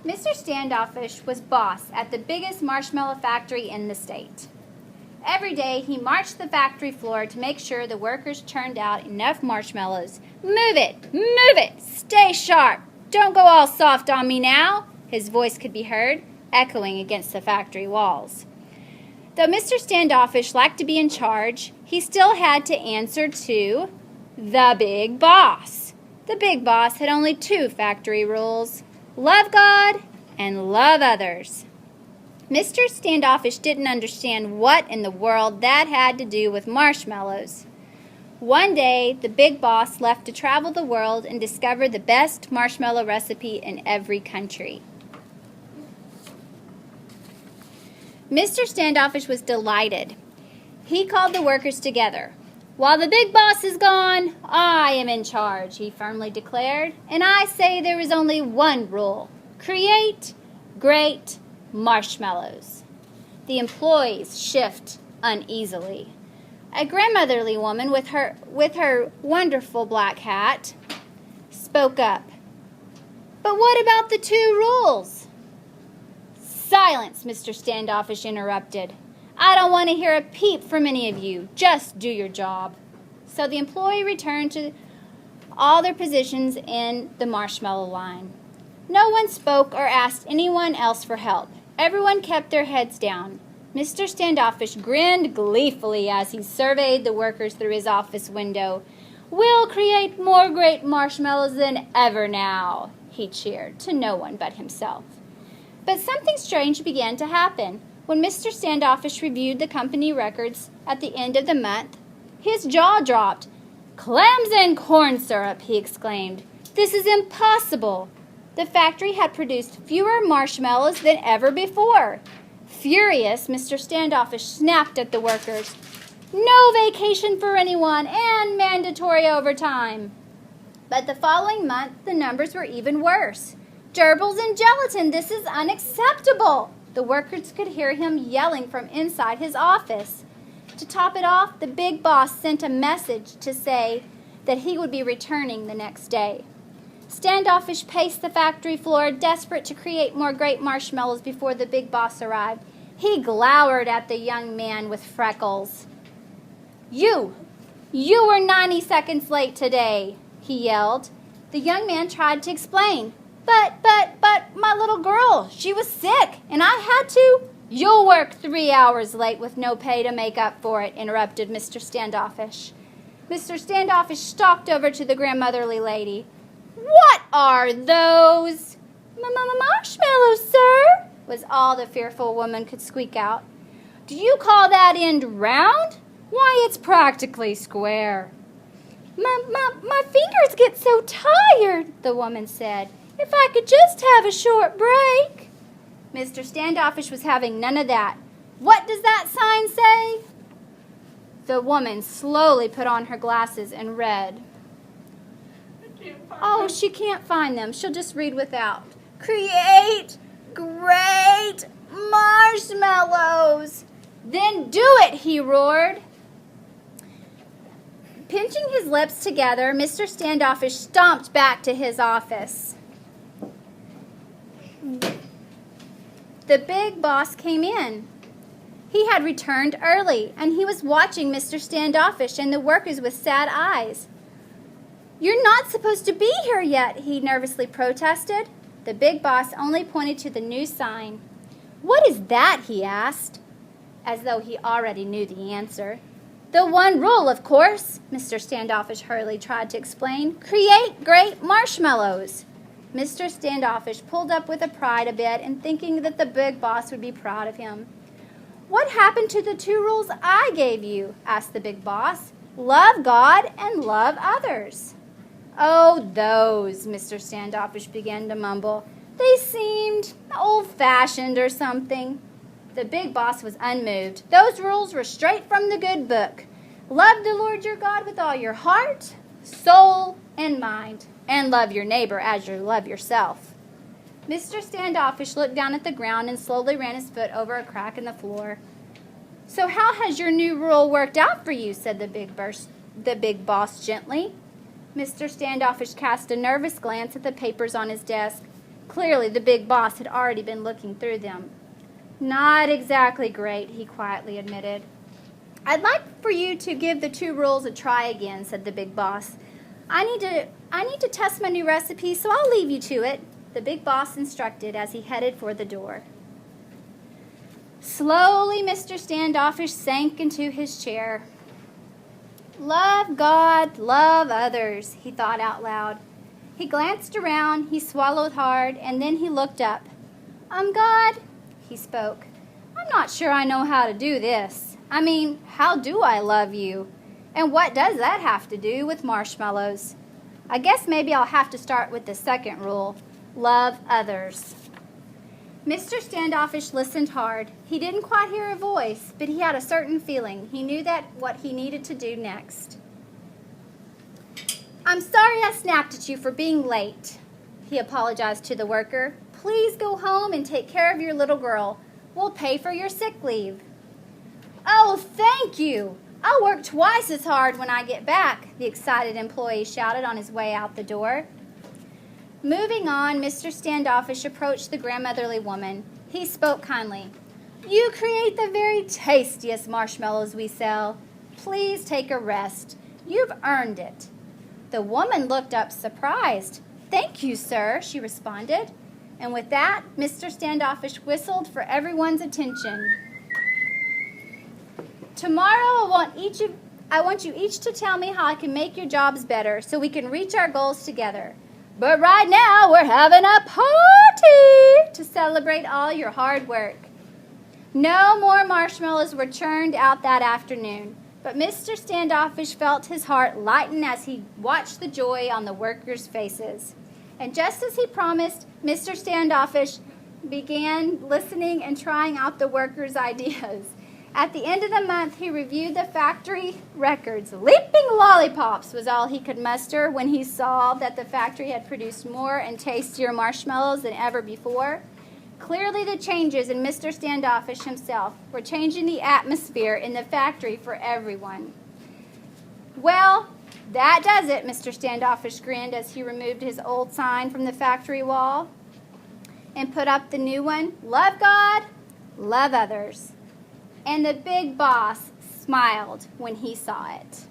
Mr. Standoffish was boss at the biggest marshmallow factory in the state. Every day he marched the factory floor to make sure the workers churned out enough marshmallows. Move it, stay sharp, don't go all soft on me now, his voice could be heard, echoing against the factory walls. Though Mr. Standoffish liked to be in charge, he still had to answer to the big boss. The big boss had only two factory rules: love God and love others. Mr. Standoffish didn't understand what in the world that had to do with marshmallows. One day, the big boss left to travel the world and discover the best marshmallow recipe in every country. Mr. Standoffish was delighted. He called the workers together. "While the big boss is gone, I am in charge," he firmly declared, "and I say there is only one rule: create great marshmallows." The employees shift uneasily. A grandmotherly woman with her wonderful black hat spoke up. "But what about the two rules?" "Silence," Mr. Standoffish interrupted. "I don't want to hear a peep from any of you. Just do your job." So the employee returned to all their positions in the marshmallow line. No one spoke or asked anyone else for help. Everyone kept their heads down. Mr. Standoffish grinned gleefully as he surveyed the workers through his office window. "We'll create more great marshmallows than ever now," he cheered, to no one but himself. But something strange began to happen. When Mr. Standoffish reviewed the company records at the end of the month, his jaw dropped. "Clams and corn syrup," he exclaimed. "This is impossible." The factory had produced fewer marshmallows than ever before. Furious, Mr. Standoffish snapped at the workers. "No vacation for anyone and mandatory overtime." But the following month, the numbers were even worse. "Gerbils and gelatin, this is unacceptable!" The workers could hear him yelling from inside his office. To top it off, the big boss sent a message to say that he would be returning the next day. Standoffish paced the factory floor, desperate to create more great marshmallows before the big boss arrived. He glowered at the young man with freckles. You were 90 seconds late today," he yelled. The young man tried to explain. But, my little girl, she was sick, and I had to." "You'll work 3 hours late with no pay to make up for it," interrupted Mr. Standoffish. Mr. Standoffish stalked over to the grandmotherly lady. "What are those?" "Marshmallows, sir," was all the fearful woman could squeak out. "Do you call that end round? Why, it's practically square." My fingers get so tired," the woman said. "If I could just have a short break." Mr. Standoffish was having none of that. "What does that sign say?" The woman slowly put on her glasses and read. "Oh, she can't find them. She'll just read without. Create great marshmallows." "Then do it," he roared. Pinching his lips together, Mr. Standoffish stomped back to his office. The big boss came in. He had returned early, and he was watching Mr. Standoffish and the workers with sad eyes. "You're not supposed to be here yet," he nervously protested. The big boss only pointed to the new sign. "What is that?" he asked, as though he already knew the answer. "The one rule, of course," Mr. Standoffish hurriedly tried to explain. "Create great marshmallows." Mr. Standoffish pulled up with pride a bit in thinking that the big boss would be proud of him. "What happened to the two rules I gave you?" asked the big boss. "Love God and love others." "Oh, those," Mr. Standoffish began to mumble. "They seemed old-fashioned or something." The big boss was unmoved. "Those rules were straight from the good book. Love the Lord your God with all your heart, soul, and mind, and love your neighbor as you love yourself." Mr. Standoffish looked down at the ground and slowly ran his foot over a crack in the floor. "So how has your new rule worked out for you?" said the big boss gently. Mr. Standoffish cast a nervous glance at the papers on his desk. Clearly, the big boss had already been looking through them. Not exactly great, he quietly admitted. I'd like for you to give the 2 rules a try again, said the big boss. I need to test my new recipe, so I'll leave you to it, the big boss instructed as he headed for the door. Slowly, Mr. Standoffish sank into his chair. Love God, love others, he thought out loud. He glanced around, he swallowed hard, and then he looked up. God, he spoke, I'm not sure I know how to do this. I mean, how do I love you? And what does that have to do with marshmallows? I guess maybe I'll have to start with the second rule, love others. Mr. Standoffish listened hard. He didn't quite hear a voice, but he had a certain feeling. He knew that what he needed to do next. I'm sorry I snapped at you for being late, he apologized to the worker. Please go home and take care of your little girl. We'll pay for your sick leave. Oh, thank you. I'll work twice as hard when I get back, the excited employee shouted on his way out the door. Moving on, Mr. Standoffish approached the grandmotherly woman. He spoke kindly. You create the very tastiest marshmallows we sell. Please take a rest. You've earned it. The woman looked up surprised. Thank you, sir, she responded. And with that, Mr. Standoffish whistled for everyone's attention. Tomorrow, I want you each to tell me how I can make your jobs better so we can reach our goals together. But right now, we're having a party to celebrate all your hard work. No more marshmallows were churned out that afternoon, but Mr. Standoffish felt his heart lighten as he watched the joy on the workers' faces. And just as he promised, Mr. Standoffish began listening and trying out the workers' ideas. At the end of the month, he reviewed the factory records. Leaping lollipops was all he could muster when he saw that the factory had produced more and tastier marshmallows than ever before. Clearly, the changes in Mr. Standoffish himself were changing the atmosphere in the factory for everyone. Well, that does it, Mr. Standoffish grinned as he removed his old sign from the factory wall and put up the new one. Love God, love others. And the big boss smiled when he saw it.